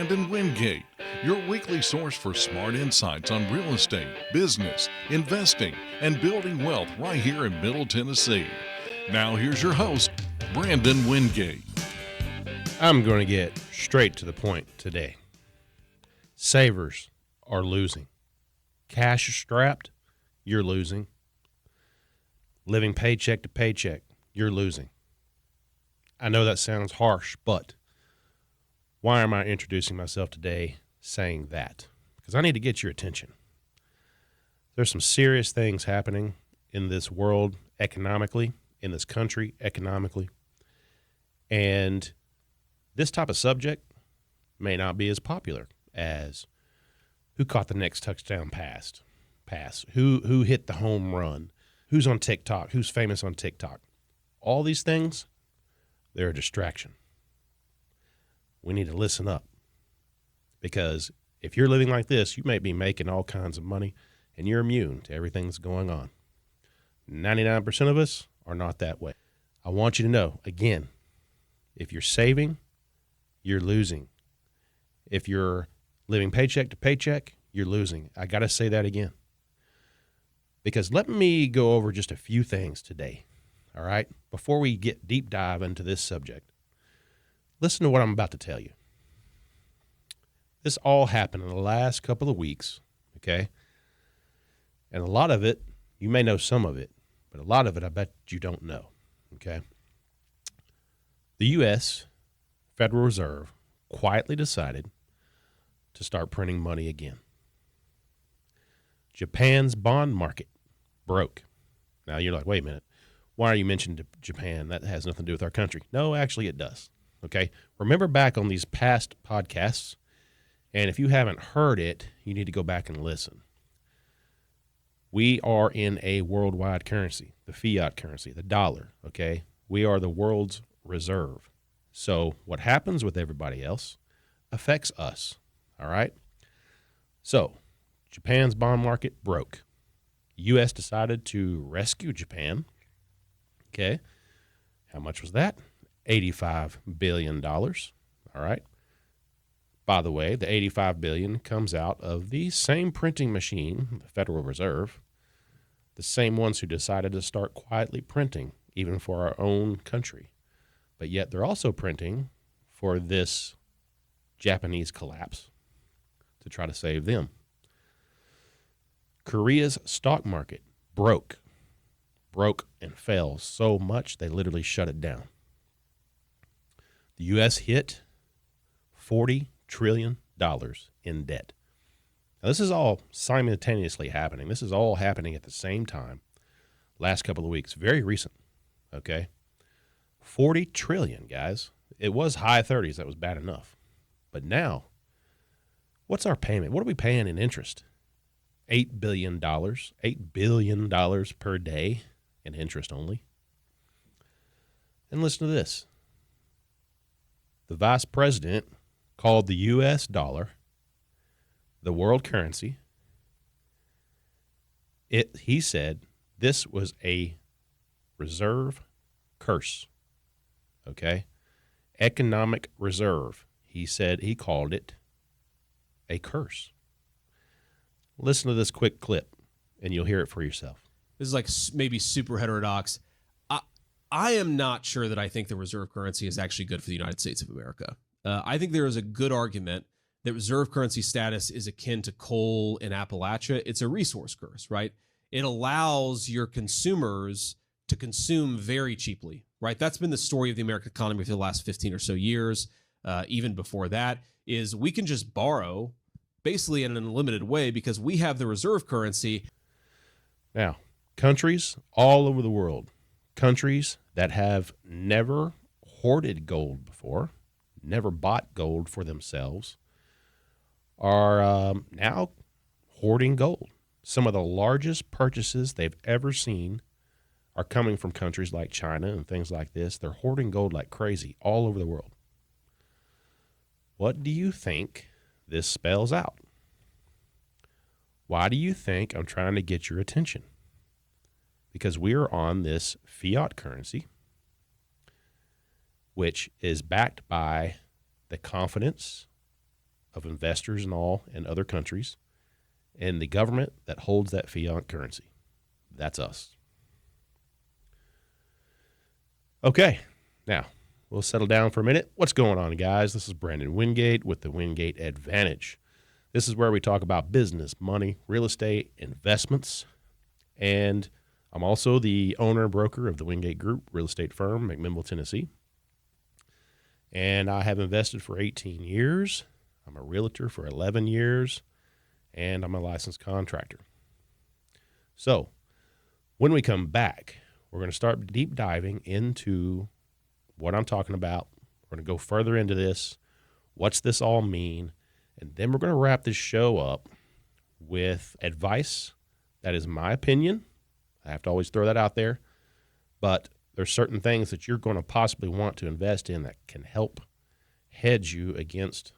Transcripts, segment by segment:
And Wingate, your weekly source for smart insights on real estate, business, investing, and building wealth right here in Middle Tennessee. Now here's your host, Brandon Wingate. I'm going to get straight to the point today. Savers are losing. Cash strapped, you're losing. Living paycheck to paycheck, you're losing. I know that sounds harsh, but why am I introducing myself today saying that? Because I need to get your attention. There's some serious things happening in this world economically, in this country economically, and this type of subject may not be as popular as who caught the next touchdown pass, who hit the home run, who's on TikTok, who's famous on TikTok. All these things, they're a distraction. We need to listen up, because if you're living like this, you may be making all kinds of money and you're immune to everything that's going on. 99% of us are not that way. I want you to know, again, if you're saving, you're losing. If you're living paycheck to paycheck, you're losing. I got to say that again, because let me go over just a few things today, all right, before we get deep dive into this subject. Listen to what I'm about to tell you. This all happened in the last couple of weeks, okay? And a lot of it, you may know some of it, but a lot of it I bet you don't know, okay? The U.S. Federal Reserve quietly decided to start printing money again. Japan's bond market broke. Now you're like, wait a minute, why are you mentioning Japan? That has nothing to do with our country. No, actually it does. Okay, remember back on these past podcasts, and if you haven't heard it, you need to go back and listen. We are in a worldwide currency, the fiat currency, the dollar, okay? We are the world's reserve. So what happens with everybody else affects us, all right? So Japan's bond market broke. The U.S. decided to rescue Japan, okay? How much was that? $85 billion, all right? By the way, the $85 billion comes out of the same printing machine, the Federal Reserve, the same ones who decided to start quietly printing, even for our own country. But yet they're also printing for this Japanese collapse to try to save them. Korea's stock market broke and fell so much they literally shut it down. The U.S. hit $40 trillion in debt. Now, this is all simultaneously happening. This is all happening at the same time. Last couple of weeks, very recent, okay? 40 trillion, guys. It was high 30s. That was bad enough. But now, what's our payment? What are we paying in interest? $8 billion. $8 billion per day in interest only. And listen to this. The vice president called the U.S. dollar the world currency. He said this was a reserve curse, okay? Economic reserve. He said he called it a curse. Listen to this quick clip, and you'll hear it for yourself. This is like maybe super heterodox. I am not sure that I think the reserve currency is actually good for the United States of America. I think there is a good argument that reserve currency status is akin to coal in Appalachia. It's a resource curse, right? It allows your consumers to consume very cheaply, right? That's been the story of the American economy for the last 15 or so years. Even before that, is we can just borrow basically in an unlimited way because we have the reserve currency. Now, countries all over the world, countries that have never hoarded gold before, never bought gold for themselves, are now hoarding gold. Some of the largest purchases they've ever seen are coming from countries like China and things like this. They're hoarding gold like crazy all over the world. What do you think this spells out? Why do you think I'm trying to get your attention? Because we are on this fiat currency, which is backed by the confidence of investors and all in other countries, and the government that holds that fiat currency. That's us. Okay, now we'll settle down for a minute. What's going on, guys? This is Brandon Wingate with the Wingate Advantage. This is where we talk about business, money, real estate, investments, and I'm also the owner and broker of the Wingate Group real estate firm, McMinnville, Tennessee. And I have invested for 18 years. I'm a realtor for 11 years, and I'm a licensed contractor. So when we come back, we're going to start deep diving into what I'm talking about. We're going to go further into this. What's this all mean? And then we're going to wrap this show up with advice that is my opinion. I have to always throw that out there. But there's certain things that you're going to possibly want to invest in that can help hedge you against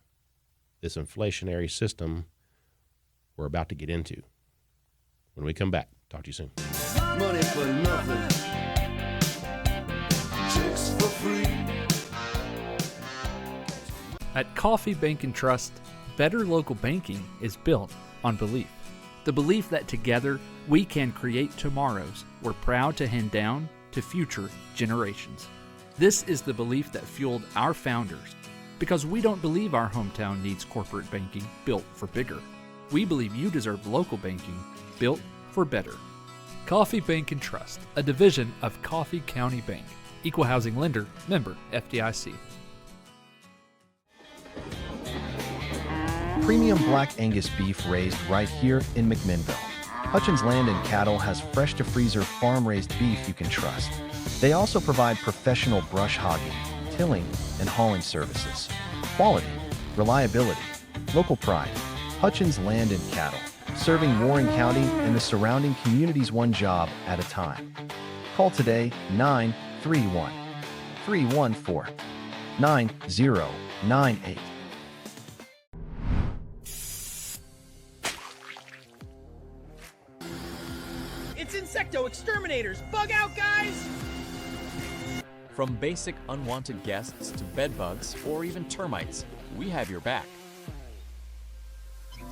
this inflationary system we're about to get into. When we come back, talk to you soon. Money for nothing, chicks for free. At Coffee Bank and Trust, better local banking is built on belief. The belief that together we can create tomorrows we're proud to hand down to future generations. This is the belief that fueled our founders, because we don't believe our hometown needs corporate banking built for bigger. We believe you deserve local banking built for better. Coffee Bank and Trust, a division of Coffee County Bank. Equal housing lender, member FDIC. Premium Black Angus beef raised right here in McMinnville. Hutchins Land and Cattle has fresh-to-freezer farm-raised beef you can trust. They also provide professional brush hogging, tilling, and hauling services. Quality, reliability, local pride. Hutchins Land and Cattle, serving Warren County and the surrounding communities one job at a time. Call today 931-314-9098. It's Insecto Exterminators! Bug out, guys! From basic unwanted guests to bedbugs or even termites, we have your back. You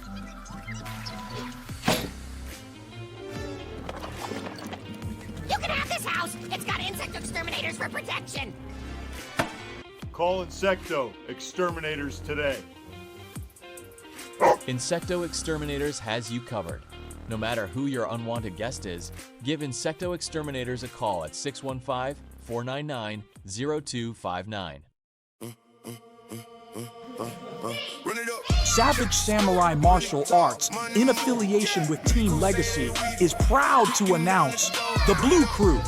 can have this house! It's got Insecto Exterminators for protection! Call Insecto Exterminators today. Insecto Exterminators has you covered. No matter who your unwanted guest is, give Insecto Exterminators a call at 615-499-0259. Savage Samurai Martial Arts, in affiliation with Team Legacy, is proud to announce the Blue Crew.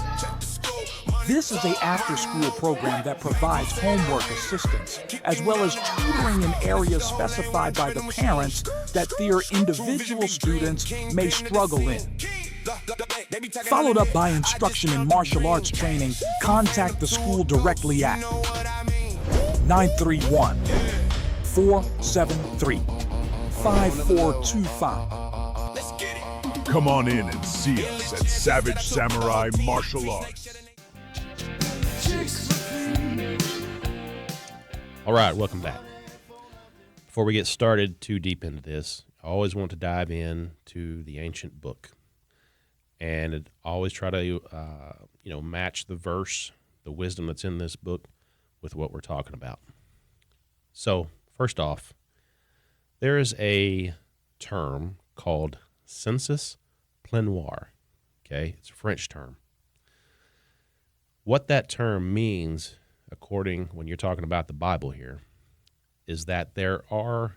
This is an after-school program that provides homework assistance, as well as tutoring in areas specified by the parents that their individual students may struggle in. Followed up by instruction in martial arts training, contact the school directly at 931-473-5425. Come on in and see us at Savage Samurai Martial Arts. All right, welcome back. Before we get started too deep into this, I always want to dive in to the ancient book, and always try to match the verse, the wisdom that's in this book, with what we're talking about. So first off, there is a term called census plenior. Okay, it's a French term. What that term means, when you're talking about the Bible here, is that there are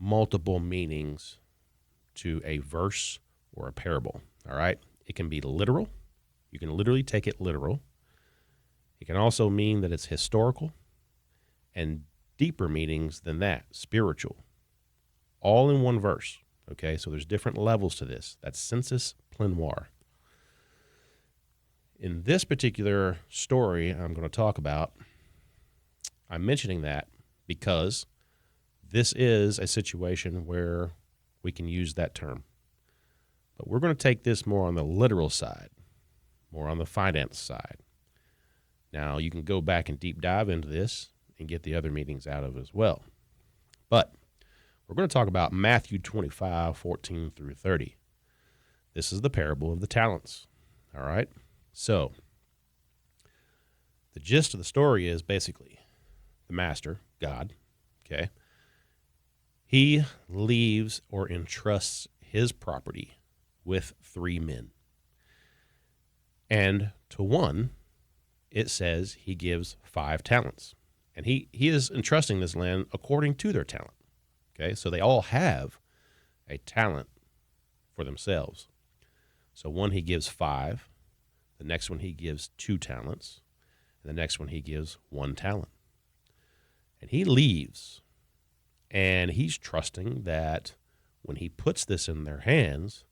multiple meanings to a verse or a parable, all right? It can be literal. You can literally take it literal. It can also mean that it's historical, and deeper meanings than that, spiritual, all in one verse, okay? So there's different levels to this. That's census plenior. In this particular story I'm going to talk about, I'm mentioning that because this is a situation where we can use that term. But we're going to take this more on the literal side, more on the finance side. Now, you can go back and deep dive into this and get the other meanings out of it as well. But We're going to talk about Matthew 25:14 through 30. This is the parable of the talents. All right? So, the gist of the story is basically the master, God, okay, he leaves or entrusts his property with 3 men. And to one, it says he gives 5 talents. And he is entrusting this land according to their talent. Okay, so they all have a talent for themselves. So one he gives 5, the next one he gives 2 talents, and the next one he gives 1 talent. And he leaves, and he's trusting that when he puts this in their hands,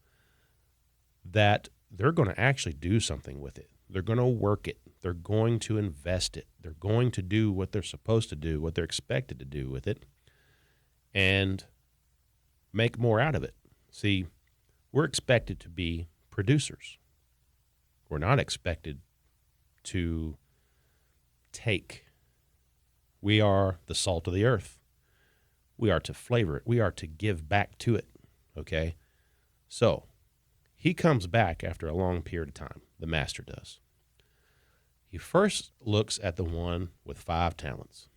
that they're going to actually do something with it. They're going to work it. They're going to invest it. They're going to do what they're supposed to do, what they're expected to do with it, and make more out of it. See, we're expected to be producers. We're not expected to take. We are the salt of the earth. We are to flavor it. We are to give back to it, okay? So he comes back after a long period of time, the master does. He first looks at the one with 5 talents.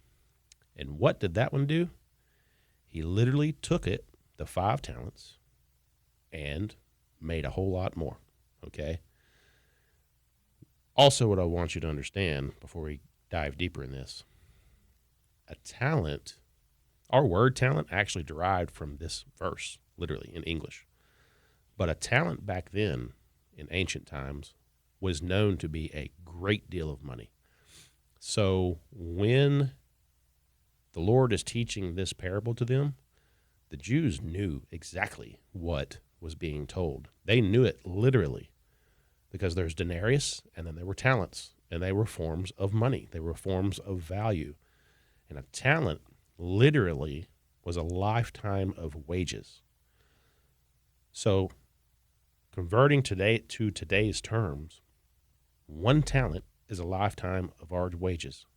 And what did that one do? He literally took it, the 5 talents, and made a whole lot more, okay? Also, what I want you to understand before we dive deeper in this, a talent, our word talent actually derived from this verse, literally in English. But a talent back then, in ancient times, was known to be a great deal of money. So when the Lord is teaching this parable to them, the Jews knew exactly what was being told. They knew it literally because there's denarius, and then there were talents, and they were forms of money. They were forms of value. And a talent literally was a lifetime of wages. So converting today to today's terms, 1 talent is a lifetime of our wages.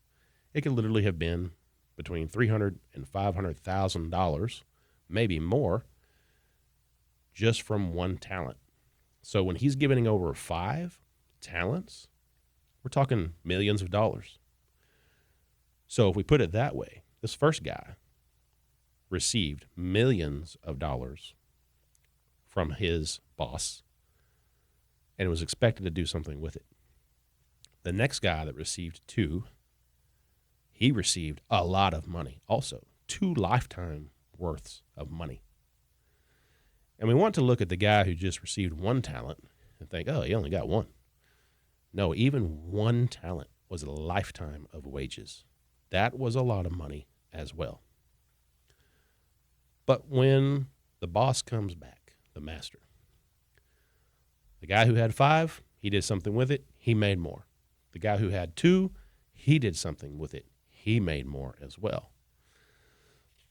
It could literally have been between $300,000 and $500,000, maybe more, just from 1 talent. So when he's giving over 5 talents, we're talking millions of dollars. So if we put it that way, this first guy received millions of dollars from his boss and was expected to do something with it. The next guy that received 2, he received a lot of money also, 2 lifetime worths of money. And we want to look at the guy who just received 1 talent and think, oh, he only got 1. No, even 1 talent was a lifetime of wages. That was a lot of money as well. But when the boss comes back, the master, the guy who had 5, he did something with it, he made more. The guy who had 2, he did something with it, he made more as well.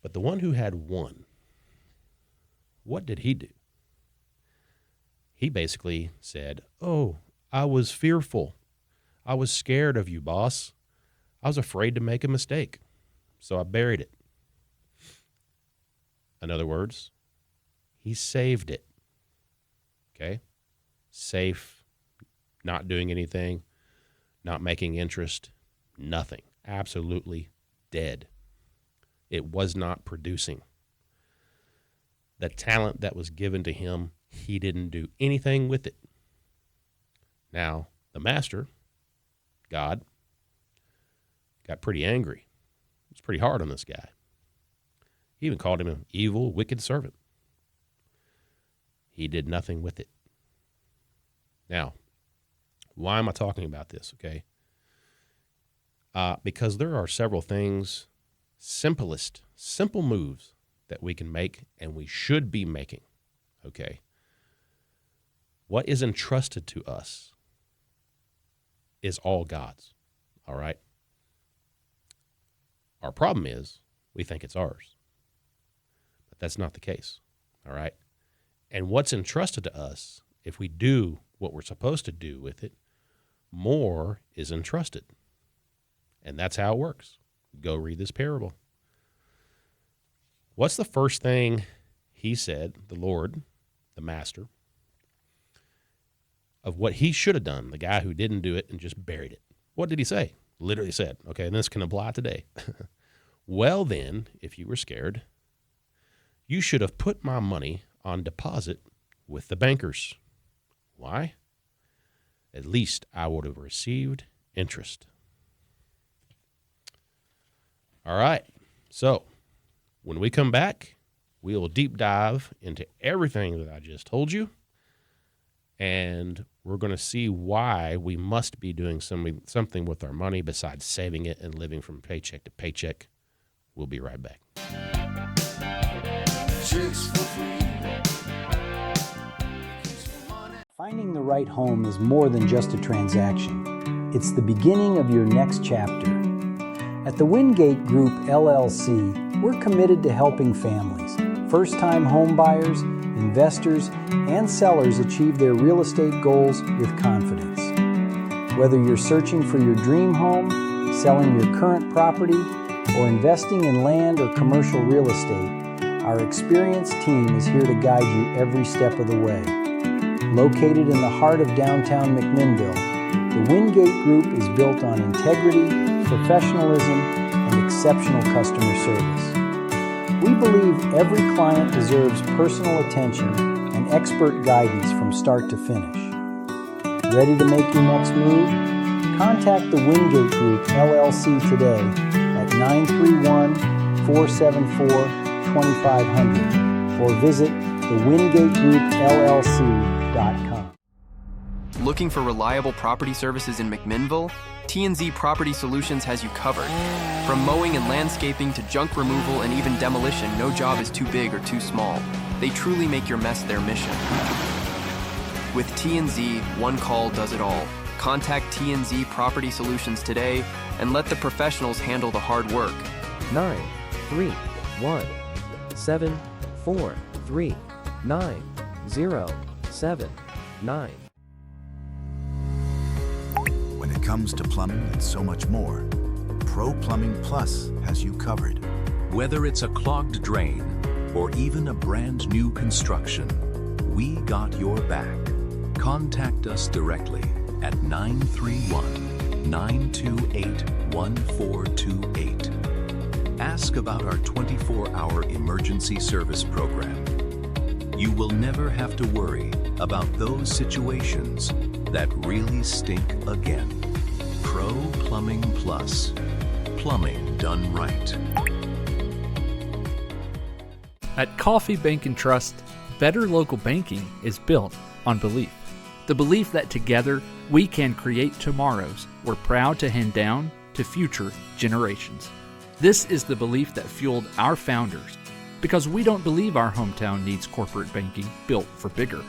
But the one who had 1, what did he do? He basically said, oh, I was fearful. I was scared of you, boss. I was afraid to make a mistake, so I buried it. In other words, he saved it. Okay? Safe, not doing anything, not making interest, nothing. Absolutely dead. It was not producing. The talent that was given to him, he didn't do anything with it. Now, the master, God, got pretty angry. He was pretty hard on this guy. He even called him an evil, wicked servant. He did nothing with it. Now, why am I talking about this, okay? Because there are several things, simple moves that we can make and we should be making, okay? What is entrusted to us is all God's, all right? Our problem is we think it's ours, but that's not the case, all right? And what's entrusted to us, if we do what we're supposed to do with it, more is entrusted. And that's how it works. Go read this parable. What's the first thing he said, the Lord, the Master, of what he should have done, the guy who didn't do it and just buried it? What did he say? Literally said, okay, and this can apply today. Well, then, if you were scared, you should have put my money on deposit with the bankers. Why? At least I would have received interest. All right. So when we come back, we will deep dive into everything that I just told you. And we're going to see why we must be doing something with our money besides saving it and living from paycheck to paycheck. We'll be right back. Finding the right home is more than just a transaction. It's the beginning of your next chapter. At the Wingate Group, LLC, we're committed to helping families, first-time home buyers, investors, and sellers achieve their real estate goals with confidence. Whether you're searching for your dream home, selling your current property, or investing in land or commercial real estate, our experienced team is here to guide you every step of the way. Located in the heart of downtown McMinnville, the Wingate Group is built on integrity, professionalism, and exceptional customer service. We believe every client deserves personal attention and expert guidance from start to finish. Ready to make your next move? Contact the Wingate Group, LLC today at 931-474-2500 or visit thewingategroupllc.com. Looking for reliable property services in McMinnville? T&Z Property Solutions has you covered. From mowing and landscaping to junk removal and even demolition, no job is too big or too small. They truly make your mess their mission. With T&Z, one call does it all. Contact T&Z Property Solutions today and let the professionals handle the hard work. 931-743-9079. When it comes to plumbing and so much more, Pro Plumbing Plus has you covered. Whether it's a clogged drain or even a brand new construction, we got your back. Contact us directly at 931-928-1428. Ask about our 24-hour emergency service program. You will never have to worry about those situations that really stink again. Pro Plumbing Plus. Plumbing done right. At Coffee Bank and Trust, better local banking is built on belief. The belief that together we can create tomorrows we're proud to hand down to future generations. This is the belief that fueled our founders, because we don't believe our hometown needs corporate banking built for bigger.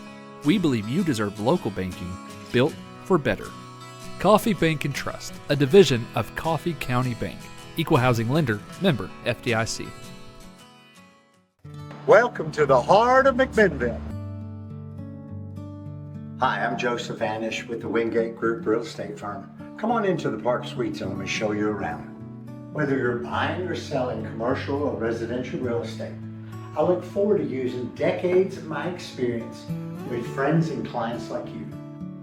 We believe you deserve local banking built for better. Coffee Bank and Trust, a division of Coffee County Bank. Equal housing lender, member FDIC. Welcome to the heart of McMinnville. Hi, I'm Joseph Anish with the Wingate Group real estate firm. Come on into the Park Suites and let me show you around. Whether you're buying or selling commercial or residential real estate, I look forward to using decades of my experience with friends and clients like you.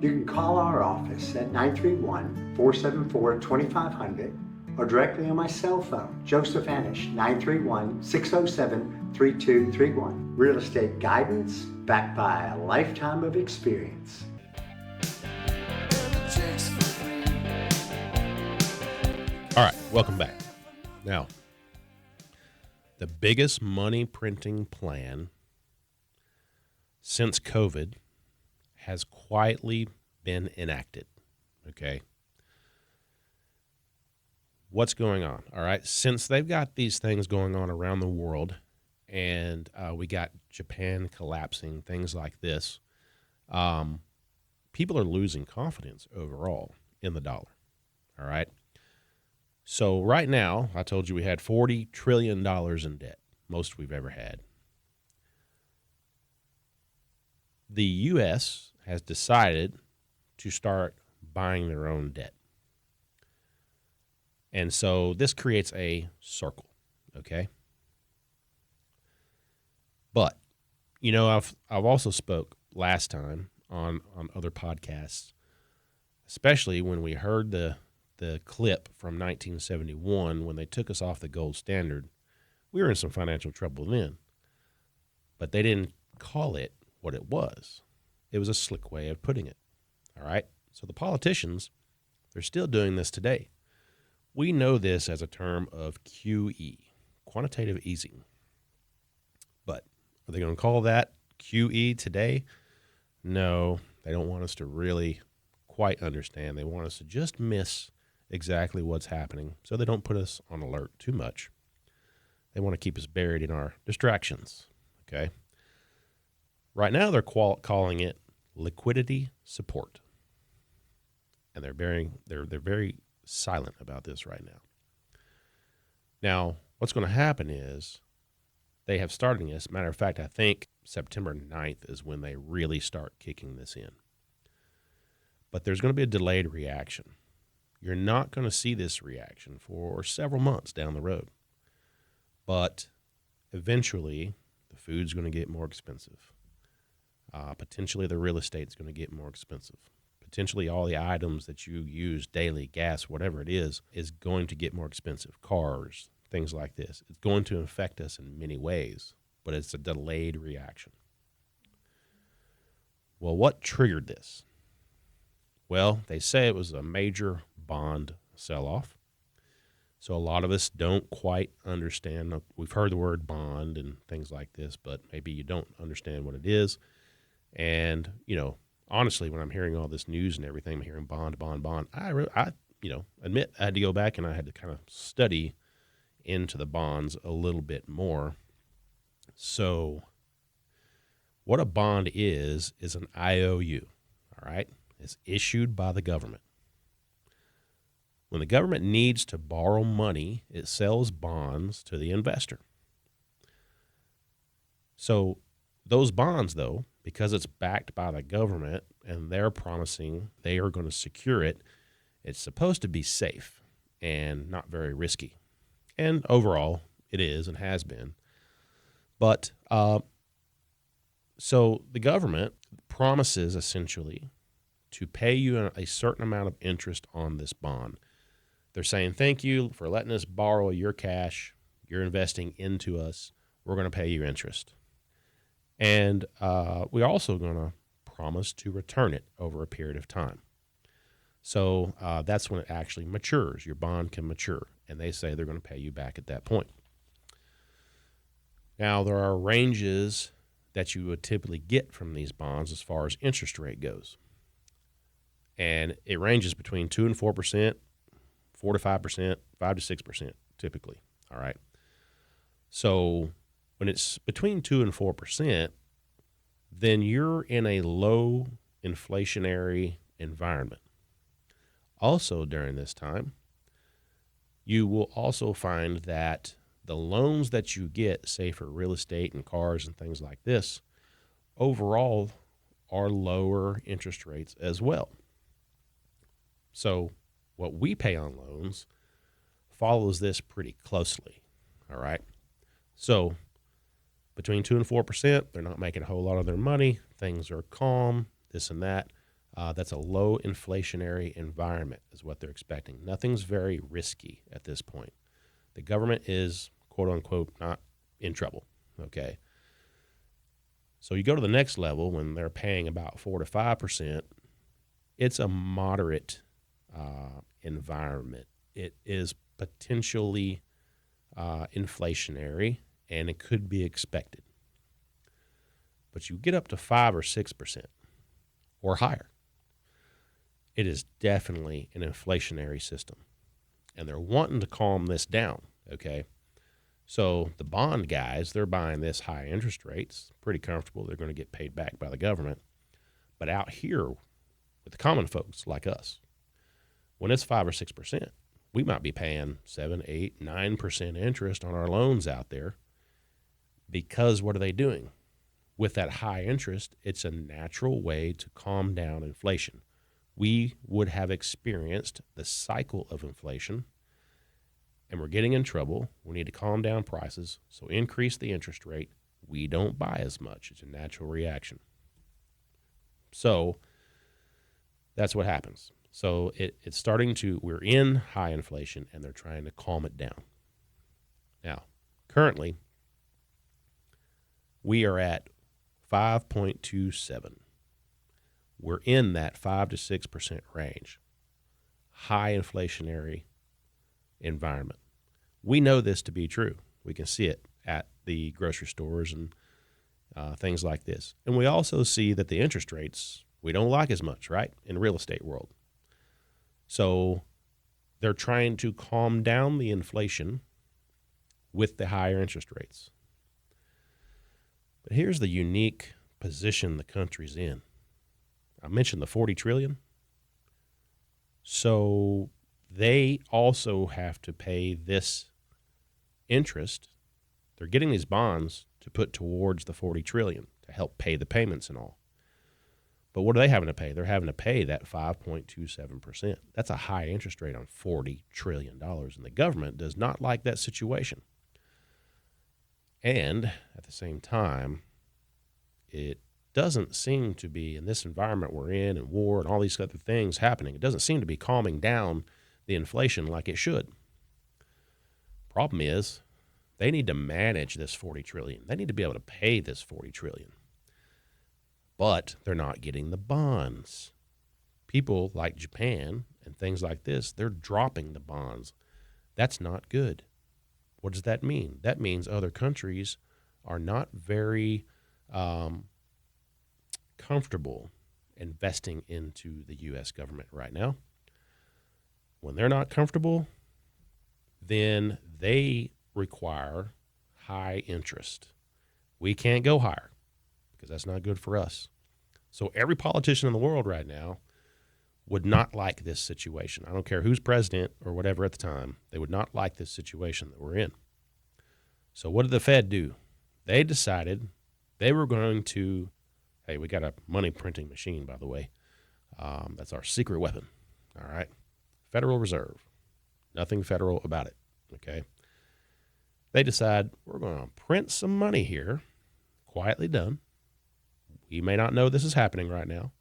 You can call our office at 931-474-2500 or directly on my cell phone, Joseph Anish, 931-607-3231. Real estate guidance backed by a lifetime of experience. All right, welcome back. Now, the biggest money printing plan since COVID has quietly been enacted, okay? What's going on, all right? Since they've got these things going on around the world, and we got Japan collapsing, things like this, people are losing confidence overall in the dollar, all right? So right now, I told you we had $40 trillion in debt, most we've ever had. The U.S. has decided to start buying their own debt. And so this creates a circle, okay? You know, I've also spoke last time on other podcasts, especially when we heard the clip from 1971 when they took us off the gold standard. We were in some financial trouble then, but they didn't call it what it was. It was a slick way of putting it. All right. So the politicians, they're still doing this today. We know this as a term of QE, quantitative easing. But are they going to call that QE today? No, they don't want us to really quite understand. They want us to just miss exactly what's happening so they don't put us on alert too much. They want to keep us buried in our distractions, okay? Right now they're calling it liquidity support. And they're very silent about this right now. Now, what's going to happen is they have started this. Matter of fact, I think September 9th is when they really start kicking this in. But there's going to be a delayed reaction. You're not going to see this reaction for several months down the road. But eventually, the food's going to get more expensive. Potentially, the real estate's going to get more expensive. Potentially, all the items that you use daily, gas, whatever it is going to get more expensive. Cars, things like this. It's going to affect us in many ways, but it's a delayed reaction. Well, what triggered this? Well, they say it was a major bond sell-off. So a lot of us don't quite understand. We've heard the word bond and things like this, but maybe you don't understand what it is. And, you know, honestly, when I'm hearing all this news and everything, I'm hearing bond. I admit I had to go back and I had to kind of study into the bonds a little bit more. So what a bond is an IOU, all right? It's issued by the government. When the government needs to borrow money, it sells bonds to the investor. So those bonds, though, because it's backed by the government and they're promising they are going to secure it, it's supposed to be safe and not very risky. And overall, it is and has been. But so the government promises essentially to pay you a certain amount of interest on this bond. They're saying, thank you for letting us borrow your cash. You're investing into us. We're going to pay you interest. And we're also going to promise to return it over a period of time. So that's when it actually matures. Your bond can mature, and they say they're going to pay you back at that point. Now, there are ranges that you would typically get from these bonds as far as interest rate goes. And it ranges between 2 and 4%, 4 to 5%, 5 to 6% typically, all right? So when it's between 2 and 4%, then you're in a low inflationary environment. Also during this time, you will also find that the loans that you get, say for real estate and cars and things like this, overall are lower interest rates as well. So what we pay on loans follows this pretty closely, all right? So between 2 and 4%, they're not making a whole lot of their money. Things are calm, this and that. That's a low inflationary environment is what they're expecting. Nothing's very risky at this point. The government is, quote unquote, not in trouble, okay? So you go to the next level when they're paying about 4 to 5%, it's a moderate environment. It is potentially inflationary, and it could be expected. But you get up to 5 or 6% or higher, it is definitely an inflationary system. And they're wanting to calm this down, okay? So the bond guys, they're buying this high interest rates, pretty comfortable. They're going to get paid back by the government. But out here with the common folks like us, when it's 5 or 6%, we might be paying 7, 8, 9% interest on our loans out there because what are they doing? With that high interest, it's a natural way to calm down inflation. We would have experienced the cycle of inflation, and we're getting in trouble. We need to calm down prices, so increase the interest rate, we don't buy as much. It's a natural reaction. So that's what happens. So it's starting to, we're in high inflation and they're trying to calm it down. Now, currently, we are at 5.27. We're in that 5 to 6% range. High inflationary environment. We know this to be true. We can see it at the grocery stores and things like this. And we also see that the interest rates we don't like as much, right, in real estate world. So they're trying to calm down the inflation with the higher interest rates. But here's the unique position the country's in. I mentioned the 40 trillion. So they also have to pay this interest. They're getting these bonds to put towards the 40 trillion to help pay the payments and all. But what are they having to pay? They're having to pay that 5.27%. That's a high interest rate on $40 trillion, and the government does not like that situation. And at the same time, it doesn't seem to be, in this environment we're in and war and all these other things happening, it doesn't seem to be calming down the inflation like it should. Problem is, they need to manage this 40 trillion. They need to be able to pay this 40 trillion. But they're not getting the bonds. People like Japan and things like this, they're dropping the bonds. That's not good. What does that mean? That means other countries are not very comfortable investing into the U.S. government right now. When they're not comfortable, then they require high interest. We can't go higher because that's not good for us. So every politician in the world right now would not like this situation. I don't care who's president or whatever at the time. They would not like this situation that we're in. So what did the Fed do? They decided they were going to, hey, we got a money printing machine, by the way. That's our secret weapon. All right. Federal Reserve. Nothing federal about it. Okay. They decide we're going to print some money here, quietly done. We may not know this is happening right now,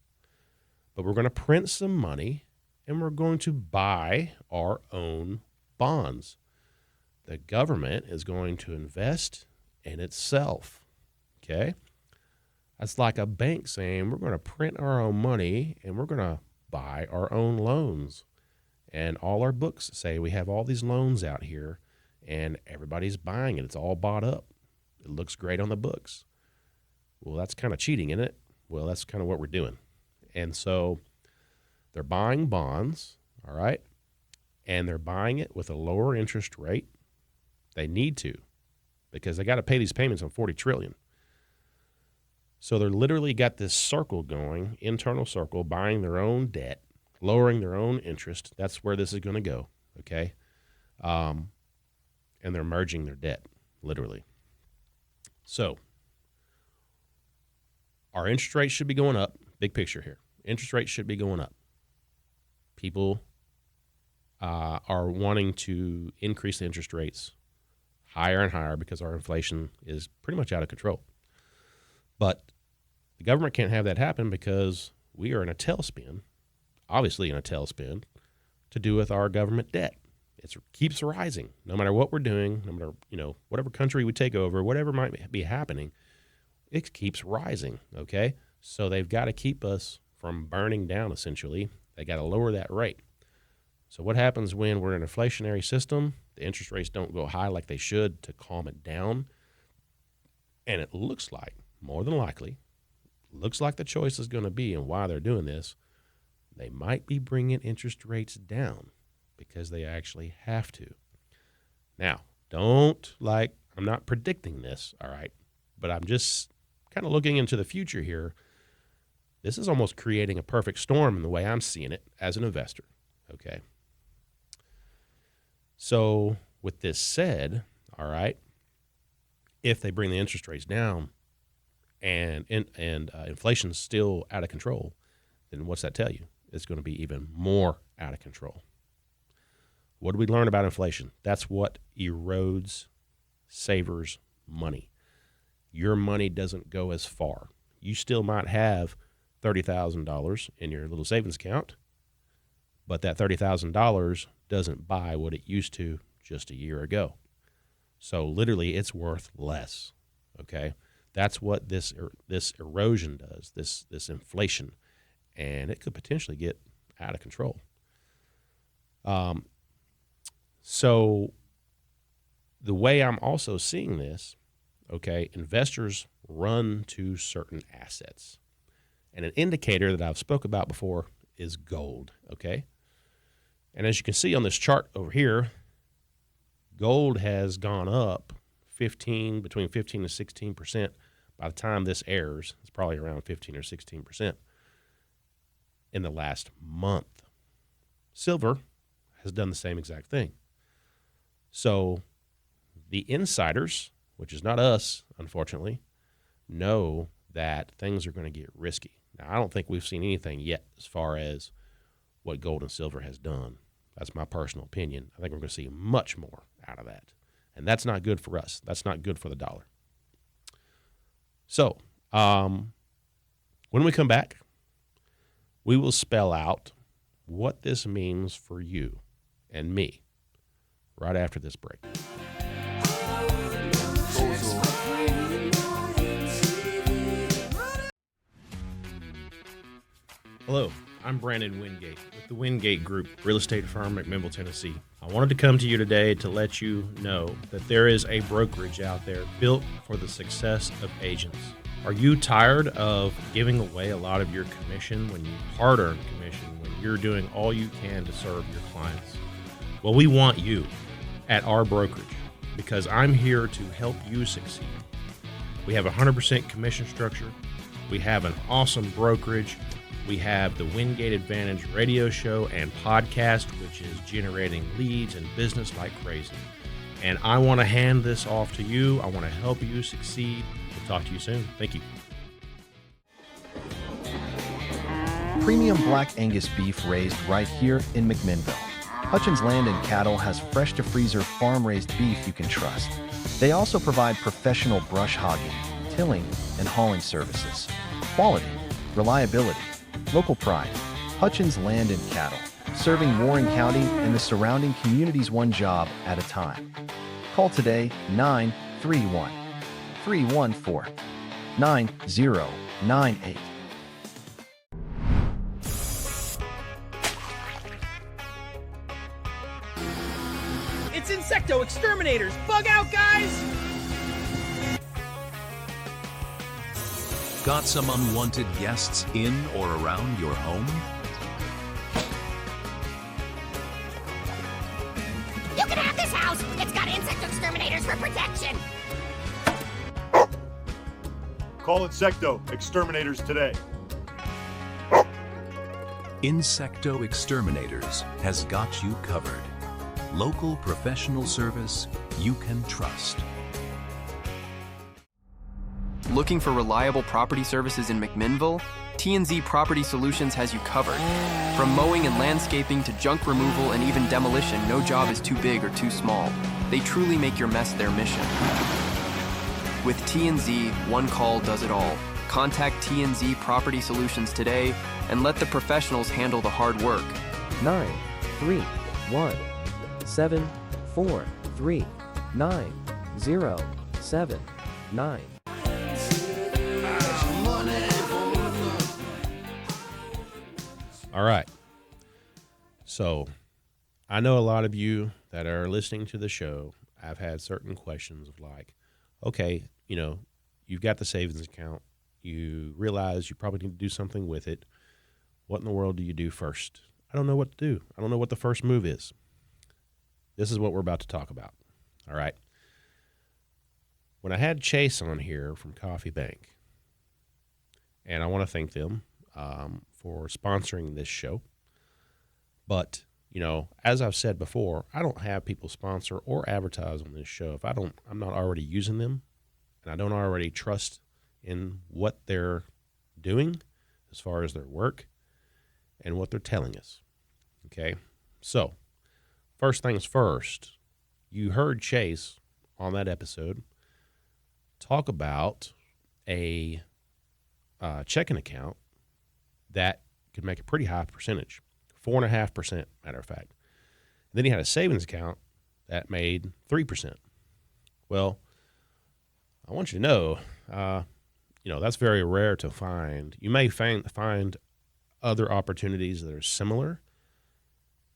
but we're going to print some money and we're going to buy our own bonds. The government is going to invest in itself. Okay? That's like a bank saying we're going to print our own money and we're going to buy our own loans. And all our books say we have all these loans out here and everybody's buying it. It's all bought up. It looks great on the books. Well, that's kind of cheating, isn't it? Well, that's kind of what we're doing. And so they're buying bonds, all right? And they're buying it with a lower interest rate. They need to because they got to pay these payments on $40 trillion. So they're literally got this circle going, internal circle, buying their own debt, lowering their own interest. That's where this is going to go, okay? And they're merging their debt, literally. So our interest rates should be going up. Big picture here. Interest rates should be going up. People are wanting to increase the interest rates higher and higher because our inflation is pretty much out of control. But the government can't have that happen because we are in a tailspin, obviously in a tailspin, to do with our government debt. It keeps rising. No matter what we're doing, no matter, whatever country we take over, whatever might be happening, it keeps rising, okay? So they've got to keep us from burning down, essentially. They got to lower that rate. So what happens when we're in an inflationary system? The interest rates don't go high like they should to calm it down. And it looks like, more than likely, looks like the choice is going to be, and why they're doing this, they might be bringing interest rates down because they actually have to. Now, I'm not predicting this, all right? But I'm just kind of looking into the future here. This is almost creating a perfect storm in the way I'm seeing it as an investor, okay? So with this said, all right, if they bring the interest rates down and inflation's still out of control, then what's that tell you? It's going to be even more out of control. What do we learn about inflation? That's what erodes savers' money. your money doesn't go as far. You still might have $30,000 in your little savings account, but that $30,000 doesn't buy what it used to just a year ago. So literally it's worth less, okay? That's what this erosion does, this inflation, and it could potentially get out of control. So the way I'm also seeing this, okay, investors run to certain assets. And an indicator that I've spoke about before is gold, okay? And as you can see on this chart over here, gold has gone up between 15 and 16%. By the time this airs, it's probably around 15 or 16% in the last month. Silver has done the same exact thing. So the insiders, which is not us, unfortunately, know that things are going to get risky. Now, I don't think we've seen anything yet as far as what gold and silver has done. That's my personal opinion. I think we're going to see much more out of that. And that's not good for us. That's not good for the dollar. So, when we come back, we will spell out what this means for you and me right after this break. Hello, I'm Brandon Wingate with the Wingate Group, real estate firm, McMinnville, Tennessee. I wanted to come to you today to let you know that there is a brokerage out there built for the success of agents. Are you tired of giving away a lot of your commission, hard-earned commission, when you're doing all you can to serve your clients? Well, we want you at our brokerage because I'm here to help you succeed. We have a 100% commission structure. We have an awesome brokerage. We have the Wingate Advantage radio show and podcast, which is generating leads and business like crazy. And I want to hand this off to you. I want to help you succeed. We'll talk to you soon. Thank you. Premium Black Angus beef raised right here in McMinnville. Hutchins Land and Cattle has fresh-to-freezer farm-raised beef you can trust. They also provide professional brush hogging, tilling, and hauling services. Quality, reliability, local pride. Hutchins Land and Cattle, serving Warren County and the surrounding communities one job at a time. Call today 931-314-9098. It's Insecto Exterminators! Bug out, guys! Got some unwanted guests in or around your home? You can have this house! It's got insect exterminators for protection! Call Insecto Exterminators today. Insecto Exterminators has got you covered. Local professional service you can trust. Looking for reliable property services in McMinnville? T&Z Property Solutions has you covered. From mowing and landscaping to junk removal and even demolition, no job is too big or too small. They truly make your mess their mission. With T&Z, one call does it all. Contact T&Z Property Solutions today and let the professionals handle the hard work. 931-743-9079. All right. So I know a lot of you that are listening to the show, I've had certain questions of like, okay, you've got the savings account. You realize you probably need to do something with it. What in the world do you do first? I don't know what to do. I don't know what the first move is. This is what we're about to talk about. All right. When I had Chase on here from Coffee Bank, and I want to thank them for sponsoring this show. But, as I've said before, I don't have people sponsor or advertise on this show if I'm not already using them and I don't already trust in what they're doing as far as their work and what they're telling us. Okay? So, first things first, you heard Chase on that episode talk about a checking account that could make a pretty high percentage, 4.5%, matter of fact. Then he had a savings account that made 3%. Well, I want you to know, that's very rare to find. You may find other opportunities that are similar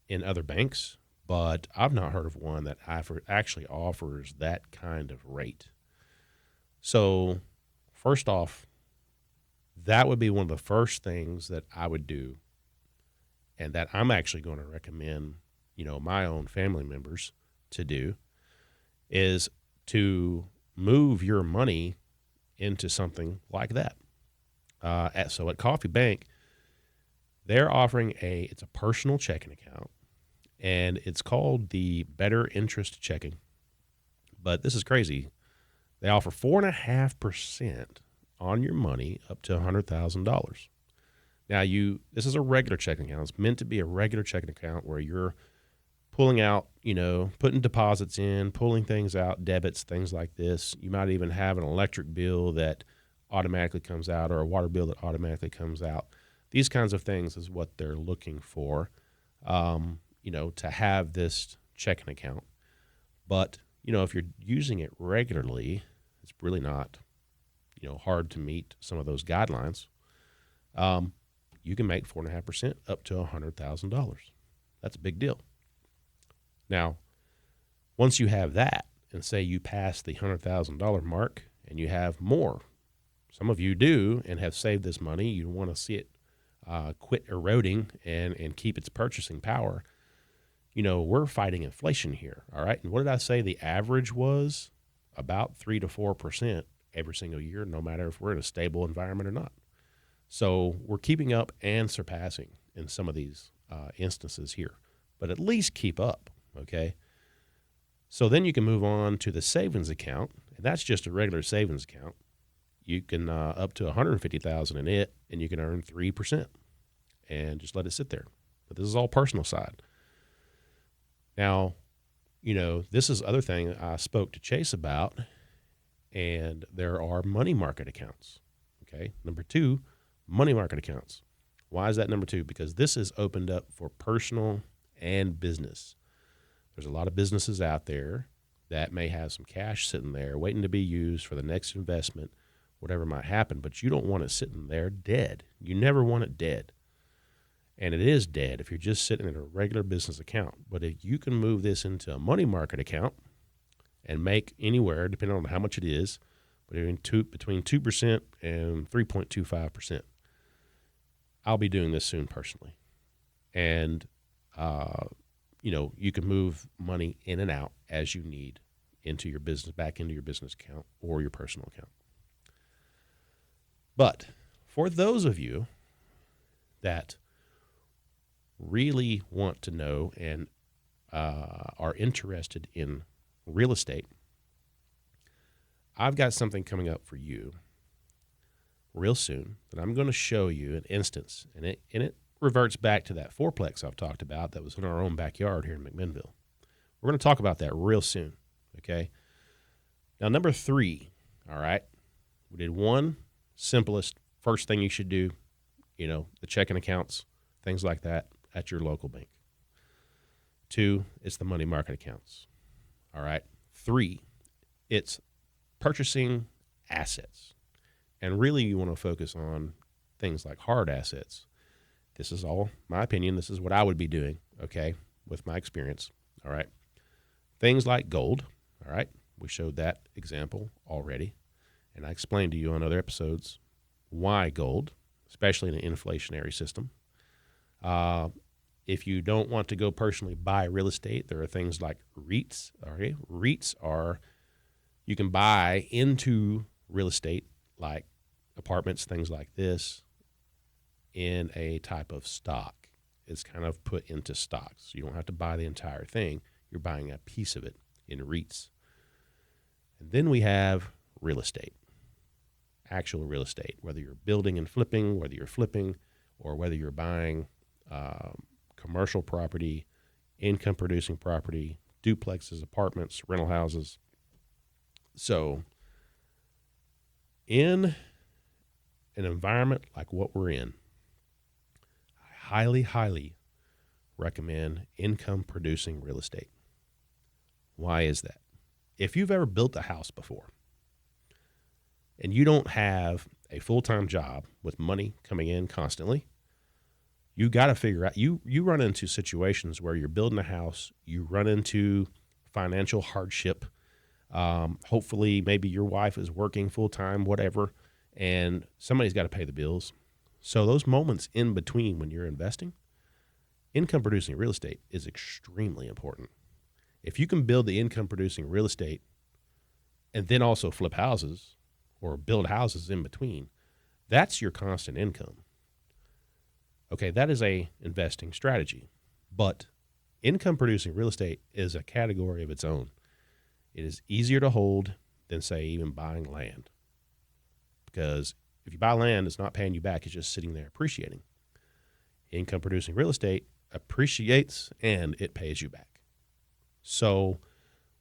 in other banks, but I've not heard of one that actually offers that kind of rate. So, first off, that would be one of the first things that I would do, and that I'm actually going to recommend, my own family members to do, is to move your money into something like that. So at Coffee Bank, they're offering it's a personal checking account, and it's called the Better Interest Checking. But this is crazy. They offer 4.5% on your money up to $100,000. Now, this is a regular checking account. It's meant to be a regular checking account where you're pulling out, putting deposits in, pulling things out, debits, things like this. You might even have an electric bill that automatically comes out or a water bill that automatically comes out. These kinds of things is what they're looking for, to have this checking account. But, if you're using it regularly, it's really not, hard to meet some of those guidelines. You can make 4.5% up to $100,000. That's a big deal. Now, once you have that, and say you pass the $100,000 mark and you have more, some of you do and have saved this money, you want to see it quit eroding and keep its purchasing power. We're fighting inflation here, all right? And what did I say the average was? About 3 to 4% every single year, no matter if we're in a stable environment or not. So we're keeping up and surpassing in some of these instances here, but at least keep up, okay? So then you can move on to the savings account, and that's just a regular savings account. You can up to $150,000 in it, and you can earn 3% and just let it sit there. But this is all personal side. Now, this is other thing I spoke to Chase about, and there are money market accounts, okay? Number 2, money market accounts. Why is that number 2? Because this is opened up for personal and business. There's a lot of businesses out there that may have some cash sitting there waiting to be used for the next investment, whatever might happen, but you don't want it sitting there dead. You never want it dead. And it is dead if you're just sitting in a regular business account. But if you can move this into a money market account and make anywhere, depending on how much it is, between 2% and 3.25%. I'll be doing this soon personally. And, you can move money in and out as you need into your business, back into your business account or your personal account. But for those of you that really want to know and are interested in real estate, I've got something coming up for you real soon that I'm going to show you an instance, and it reverts back to that fourplex I've talked about that was in our own backyard here in McMinnville. We're going to talk about that real soon, okay? Now, number 3, all right, we did one simplest, first thing you should do, the checking accounts, things like that at your local bank. 2, it's the money market accounts, all right? 3, it's purchasing assets. And really you want to focus on things like hard assets. This is all my opinion. This is what I would be doing, okay, with my experience, all right? Things like gold, all right? We showed that example already, and I explained to you on other episodes why gold, especially in an inflationary system. If you don't want to go personally buy real estate, there are things like REITs, okay? REITs are, you can buy into real estate like apartments, things like this, in a type of stock. It's kind of put into stocks. You don't have to buy the entire thing. You're buying a piece of it in REITs. And then we have real estate, actual real estate, whether you're building and flipping, whether you're flipping, or whether you're buying commercial property, income-producing property, duplexes, apartments, rental houses. So in an environment like what we're in, I highly, highly recommend income producing real estate. Why is that? If you've ever built a house before and you don't have a full-time job with money coming in constantly, you got to figure out, you run into situations where you're building a house, you run into financial hardship. Hopefully maybe your wife is working full-time, whatever, and somebody's got to pay the bills. So those moments in between when you're investing, income producing real estate is extremely important. If you can build the income producing real estate and then also flip houses or build houses in between, that's your constant income. Okay, that is a investing strategy, but income producing real estate is a category of its own. It is easier to hold than, say, even buying land, because if you buy land, it's not paying you back. It's just sitting there appreciating. Income producing real estate appreciates and it pays you back. So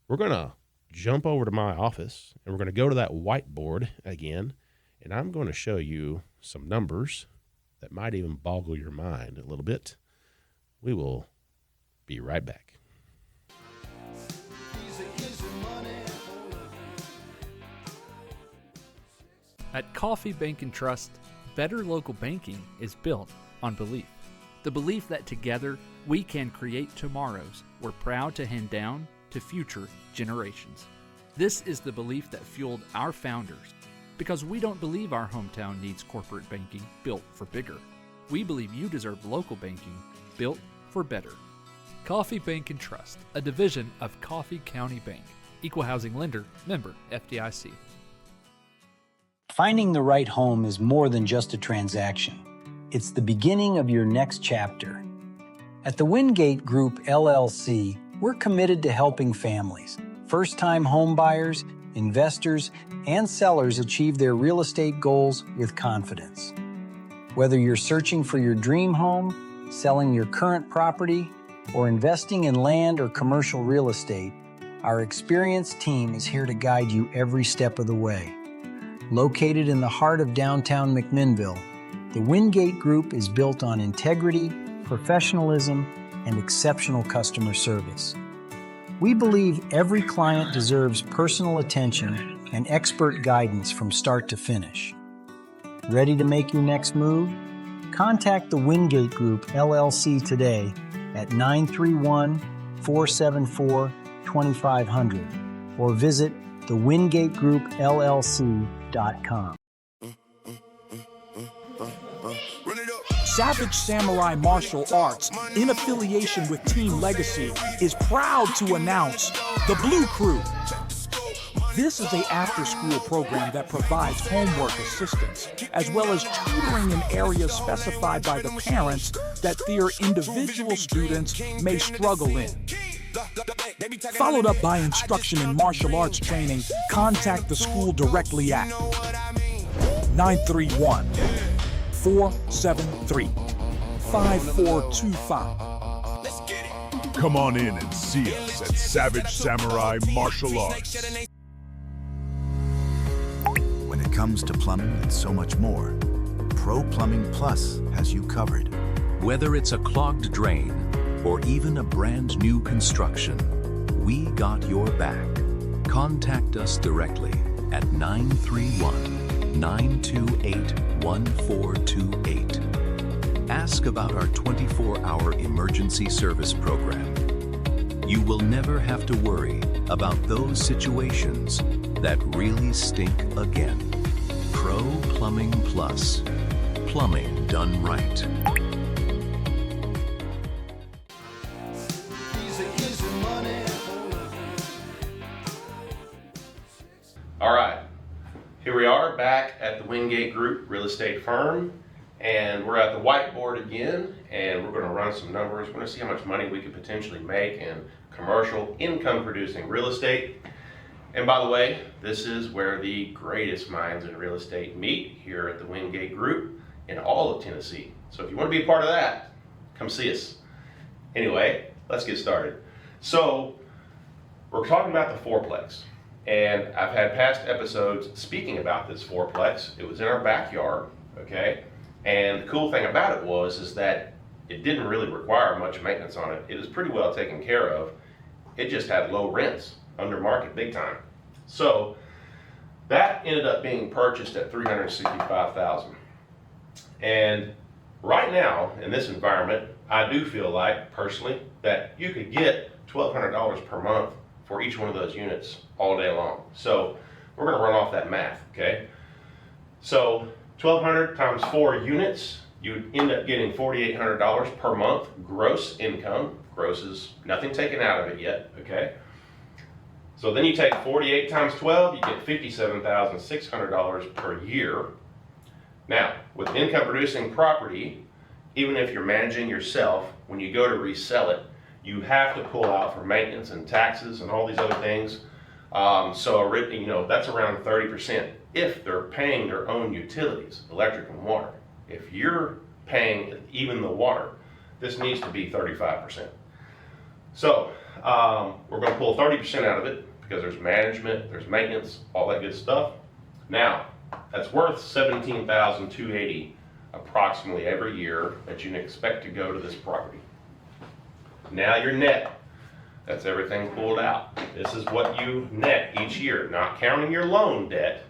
we're going to jump over to my office and we're going to go to that whiteboard again, and I'm going to show you some numbers that might even boggle your mind a little bit. We will be right back. At Coffee Bank and Trust, better local banking is built on belief. The belief that together we can create tomorrows we're proud to hand down to future generations. This is the belief that fueled our founders, because we don't believe our hometown needs corporate banking built for bigger. We believe you deserve local banking built for better. Coffee Bank and Trust, a division of Coffee County Bank. Equal housing lender, member FDIC. Finding the right home is more than just a transaction. It's the beginning of your next chapter. At the Wingate Group LLC, we're committed to helping families, first-time home buyers, investors, and sellers achieve their real estate goals with confidence. Whether you're searching for your dream home, selling your current property, or investing in land or commercial real estate, our experienced team is here to guide you every step of the way. Located in the heart of downtown McMinnville, the Wingate Group is built on integrity, professionalism, and exceptional customer service. We believe every client deserves personal attention and expert guidance from start to finish. Ready to make your next move? Contact the Wingate Group LLC today at 931-474-2500 or visit thewingategroupllc.com. Savage Samurai Martial Arts, in affiliation with Team Legacy, is proud to announce the Blue Crew. This is an after-school program that provides homework assistance, as well as tutoring in areas specified by the parents that their individual students may struggle in. Followed up by instruction in martial arts training, contact the school directly at 931-473-5425. Come on in and see us at Savage Samurai Martial Arts. When it comes to plumbing and so much more, Pro Plumbing Plus has you covered. Whether it's a clogged drain or even a brand new construction, we got your back. Contact us directly at 931-928-1428. Ask about our 24-hour emergency service program. You will never have to worry about those situations that really stink again. Pro Plumbing Plus. Plumbing done right. All right, here we are back at the Wingate Group Real Estate Firm, and we're at the whiteboard again, and we're going to run some numbers. We're going to see how much money we could potentially make in commercial income producing real estate. And by the way, this is where the greatest minds in real estate meet, here at the Wingate Group in all of Tennessee. So if you want to be a part of that, come see us. Anyway, let's get started. So we're talking about the fourplex. And I've had past episodes speaking about this fourplex. It was in our backyard, okay? And the cool thing about it is that it didn't really require much maintenance on it. It was pretty well taken care of. It just had low rents, under market big time. So that ended up being purchased at $365,000. And right now, in this environment, I do feel like, personally, that you could get $1,200 per month for each one of those units all day long. So we're gonna run off that math, okay? So 1,200 times 4 units, you would end up getting $4,800 per month gross income. Gross is nothing taken out of it yet, okay? So then you take 48 times 12, you get $57,600 per year. Now, with an income producing property, even if you're managing yourself, when you go to resell it, you have to pull out for maintenance and taxes and all these other things. So you know, that's around 30% if they're paying their own utilities, electric and water. If you're paying even the water, this needs to be 35%. So we're going to pull 30% out of it because there's management, there's maintenance, all that good stuff. Now, that's worth $17,280 approximately every year that you can expect to go to this property. Now your net, that's everything pulled out. This is what you net each year, not counting your loan debt,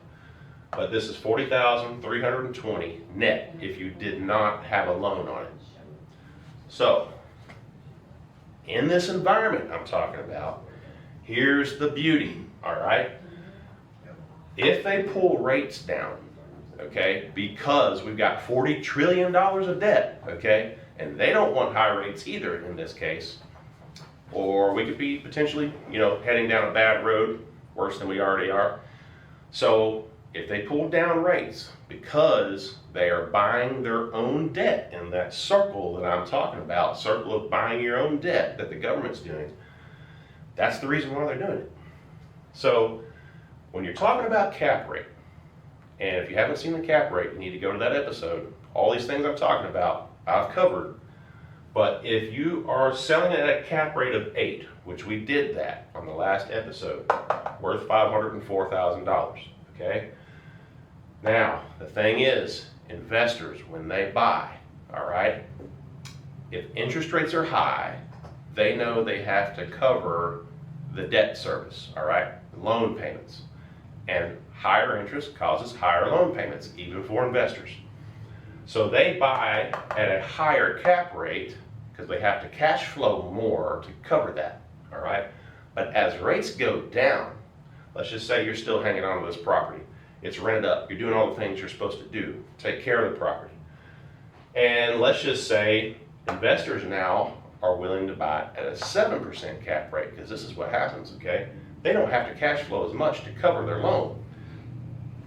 but this is $40,320 net if you did not have a loan on it. So, in this environment I'm talking about, here's the beauty, all right? If they pull rates down, okay, because we've got $40 trillion of debt, okay, and they don't want high rates either in this case, or we could be potentially, you know, heading down a bad road, worse than we already are. So if they pull down rates because they are buying their own debt in that circle that I'm talking about, circle of buying your own debt that the government's doing, that's the reason why they're doing it. So when you're talking about cap rate, and if you haven't seen the cap rate, you need to go to that episode. All these things I'm talking about, I've covered. But if you are selling it at a cap rate of 8, which we did that on the last episode, worth $504,000, okay? Now, the thing is, investors, when they buy, all right, if interest rates are high, they know they have to cover the debt service, all right, loan payments. And higher interest causes higher loan payments, even for investors. So they buy at a higher cap rate because they have to cash flow more to cover that, all right? But as rates go down, let's just say you're still hanging on to this property. It's rented up. You're doing all the things you're supposed to do, take care of the property. And let's just say investors now are willing to buy at a 7% cap rate, because this is what happens, okay? They don't have to cash flow as much to cover their loan.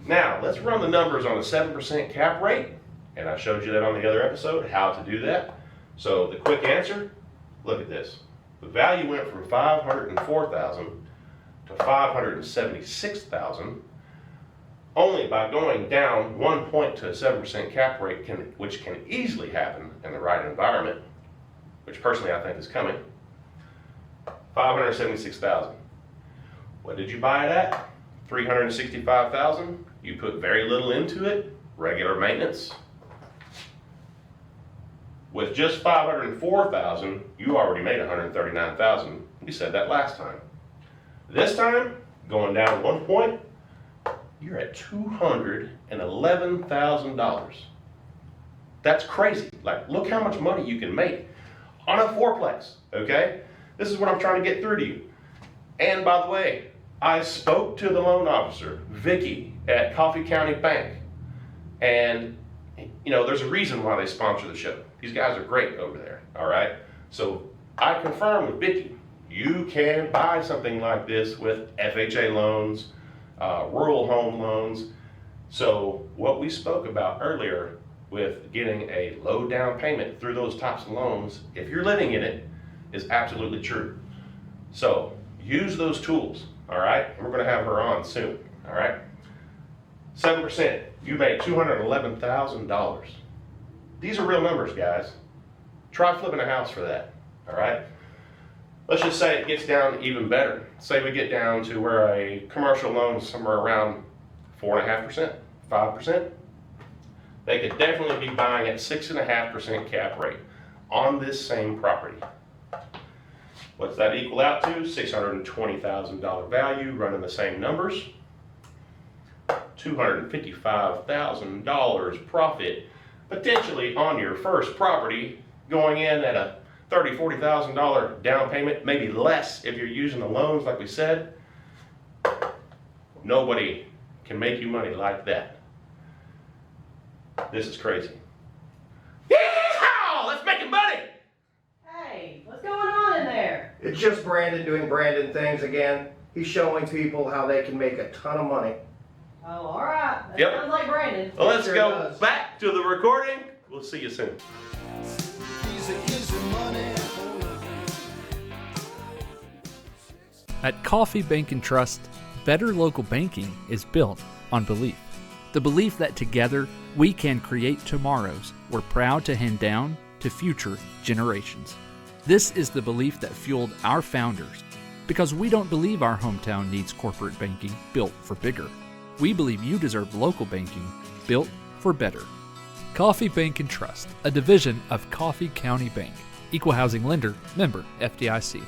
Now, let's run the numbers on a 7% cap rate, and I showed you that on the other episode, how to do that. So the quick answer, look at this. The value went from $504,000 to $576,000 only by going down 1 point to a 7% cap rate, which can easily happen in the right environment, which personally I think is coming. $576,000. What did you buy it at? $365,000. You put very little into it, regular maintenance. With just $504,000, you already made $139,000. We said that last time. This time, going down 1 point, you're at $211,000. That's crazy. Like, look how much money you can make on a fourplex, okay? This is what I'm trying to get through to you. And by the way, I spoke to the loan officer, Vicky, at Coffee County Bank. And, you know, there's a reason why they sponsor the show. These guys are great over there, all right? So I confirmed with Vicky, you can buy something like this with FHA loans, rural home loans. So what we spoke about earlier with getting a low down payment through those types of loans, if you're living in it, is absolutely true. So use those tools, all right? We're gonna have her on soon, all right? 7%, you made $211,000. These are real numbers, guys. Try flipping a house for that, all right? Let's just say it gets down even better. Say we get down to where a commercial loan is somewhere around 4.5%, 5%. They could definitely be buying at 6.5% cap rate on this same property. What's that equal out to? $620,000 value, running the same numbers. $255,000 profit potentially on your first property, going in at a $30,000, $40,000 down payment, maybe less if you're using the loans like we said. Nobody can make you money like that. This is crazy. Yeehaw! Let's make money! Hey, what's going on in there? It's just Brandon doing Brandon things again. He's showing people how they can make a ton of money. Oh, all right. That Yep. sounds like Brandon. Well, let's Sure go does. back to the recording. We'll see you soon. At Coffee Bank and Trust, better local banking is built on belief. The belief that together we can create tomorrows we're proud to hand down to future generations. This is the belief that fueled our founders, because we don't believe our hometown needs corporate banking built for bigger. We believe you deserve local banking built for better. Coffee Bank and Trust, a division of Coffee County Bank. Equal housing lender, member FDIC.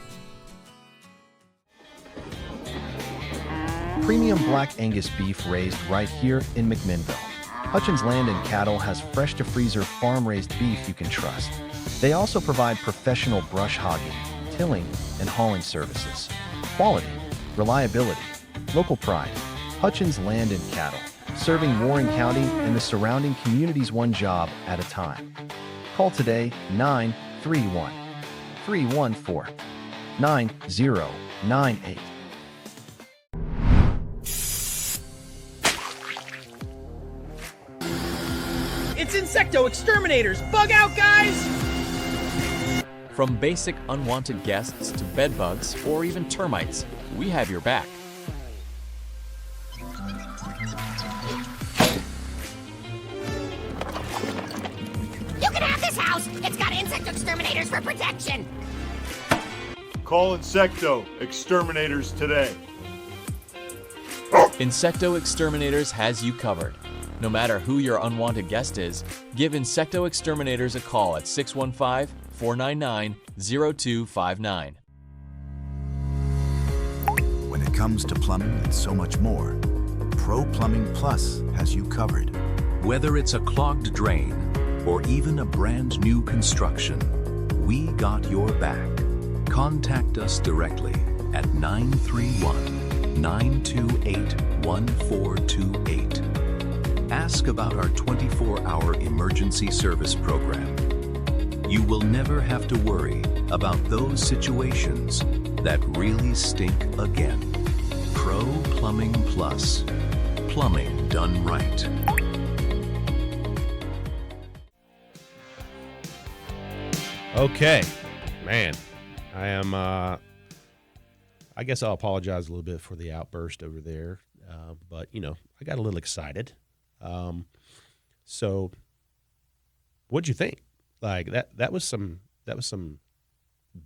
Premium Black Angus beef raised right here in McMinnville. Hutchins Land and Cattle has fresh-to-freezer farm-raised beef you can trust. They also provide professional brush hogging, tilling, and hauling services. Quality, reliability, local pride. Hutchins Land and Cattle, serving Warren County and the surrounding communities one job at a time. Call today 931-314-9098. It's Insecto Exterminators! Bug out, guys! From basic unwanted guests to bedbugs or even termites, we have your back. You can have this house! It's got Insecto Exterminators for protection! Call Insecto Exterminators today. Insecto Exterminators has you covered. No matter who your unwanted guest is, give Insecto Exterminators a call at 615-499-0259. When it comes to plumbing and so much more, Pro Plumbing Plus has you covered. Whether it's a clogged drain or even a brand new construction, we got your back. Contact us directly at 931-928-1428. Ask about our 24-hour emergency service program. You will never have to worry about those situations that really stink again. Pro Plumbing Plus. Plumbing done right. Okay, man, I am. I guess I'll apologize a little bit for the outburst over there, but I got a little excited. So, what'd you think? Like that was some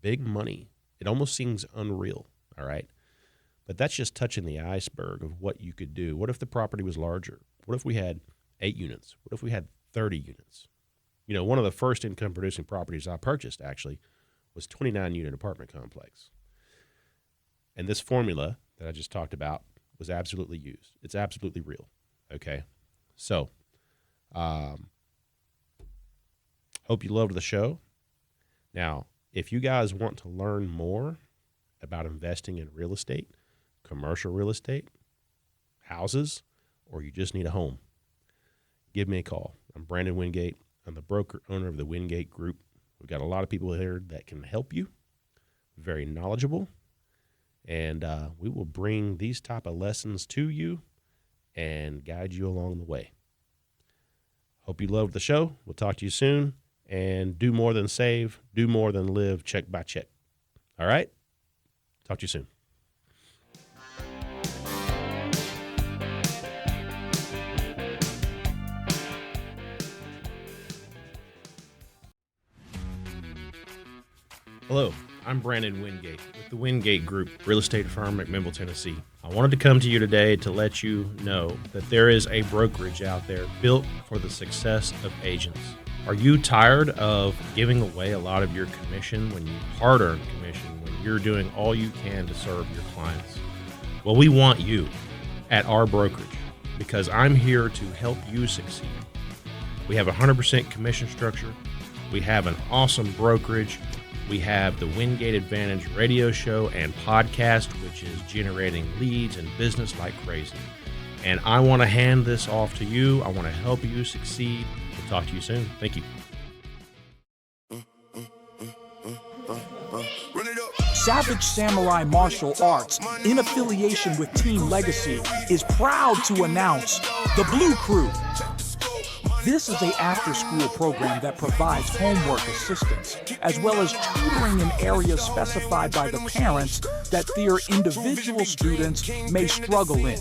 big money. It almost seems unreal. All right, but that's just touching the iceberg of what you could do. What if the property was larger? What if we had 8 units? What if we had 30 units? One of the first income producing properties I purchased actually was 29-unit apartment complex. And this formula that I just talked about was absolutely used. It's absolutely real. Okay. So, hope you loved the show. Now, if you guys want to learn more about investing in real estate, commercial real estate, houses, or you just need a home, give me a call. I'm Brandon Wingate. I'm the broker owner of the Wingate Group. We've got a lot of people here that can help you, very knowledgeable, and we will bring these type of lessons to you and guide you along the way. Hope you loved the show. We'll talk to you soon, and do more than save, do more than live check by check. All right? Talk to you soon. Hello, I'm Brandon Wingate with the Wingate Group, real estate firm, McMinnville, Tennessee. I wanted to come to you today to let you know that there is a brokerage out there built for the success of agents. Are you tired of giving away a lot of your commission, hard-earned commission, when you're doing all you can to serve your clients? Well, we want you at our brokerage because I'm here to help you succeed. We have a 100% commission structure. We have an awesome brokerage. We have the Wingate Advantage radio show and podcast, which is generating leads and business like crazy. And I want to hand this off to you. I want to help you succeed. We'll talk to you soon. Thank you. Savage Samurai Martial Arts, in affiliation with Team Legacy, is proud to announce the Blue Crew. This is an after-school program that provides homework assistance, as well as tutoring in areas specified by the parents that their individual students may struggle in.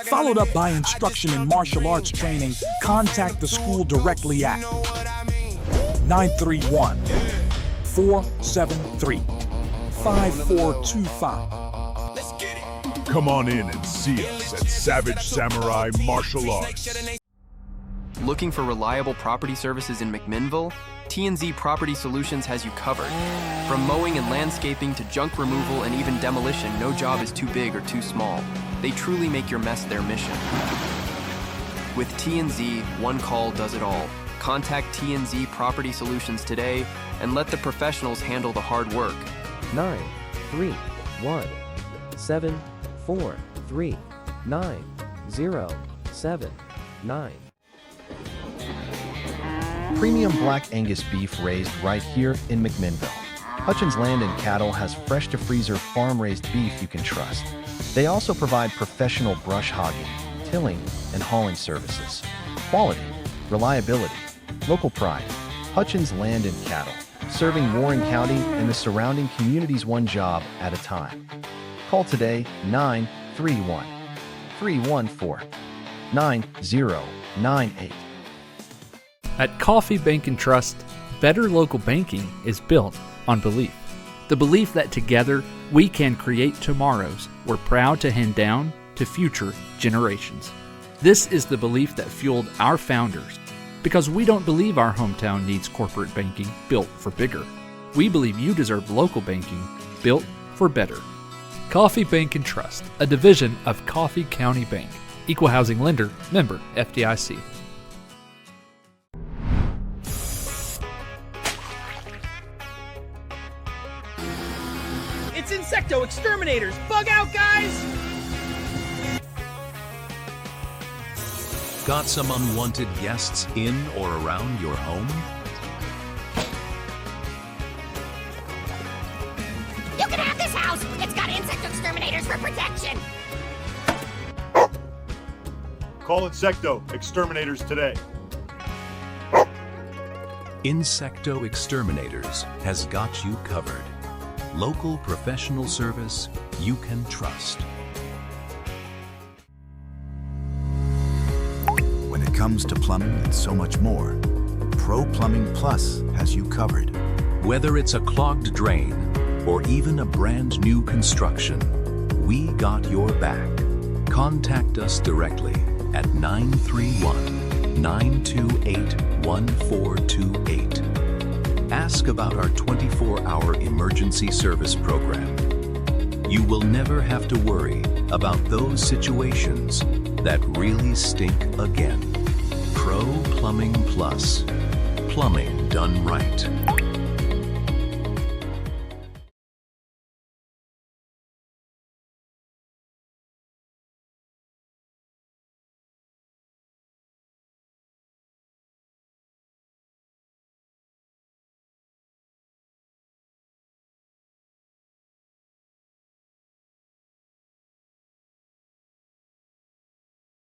Followed up by instruction in martial arts training, contact the school directly at 931-473-5425. Come on in and see us at Savage Samurai Martial Arts. Looking for reliable property services in McMinnville? TNZ Property Solutions has you covered. From mowing and landscaping to junk removal and even demolition, no job is too big or too small. They truly make your mess their mission. With TNZ, one call does it all. Contact TNZ Property Solutions today and let the professionals handle the hard work. 931-743-9079. Premium Black Angus beef raised right here in McMinnville. Hutchins Land and Cattle has fresh-to-freezer farm-raised beef you can trust. They also provide professional brush hogging, tilling, and hauling services. Quality, reliability, local pride. Hutchins Land and Cattle, serving Warren County and the surrounding communities one job at a time. Call today 931-314-9098. At Coffee Bank and Trust, better local banking is built on belief. The belief that together we can create tomorrows we're proud to hand down to future generations. This is the belief that fueled our founders, because we don't believe our hometown needs corporate banking built for bigger. We believe you deserve local banking built for better. Coffee Bank and Trust, a division of Coffee County Bank. Equal housing lender, member FDIC. It's Insecto Exterminators! Bug out, guys! Got some unwanted guests in or around your home? You can have this house! It's got insect exterminators for protection! Call Insecto Exterminators today. Insecto Exterminators has got you covered. Local professional service you can trust. When it comes to plumbing and so much more, Pro Plumbing Plus has you covered. Whether it's a clogged drain or even a brand new construction, we got your back. Contact us directly at 931-928-1428. Ask about our 24-hour emergency service program. You will never have to worry about those situations that really stink again. Pro Plumbing Plus. Plumbing done right.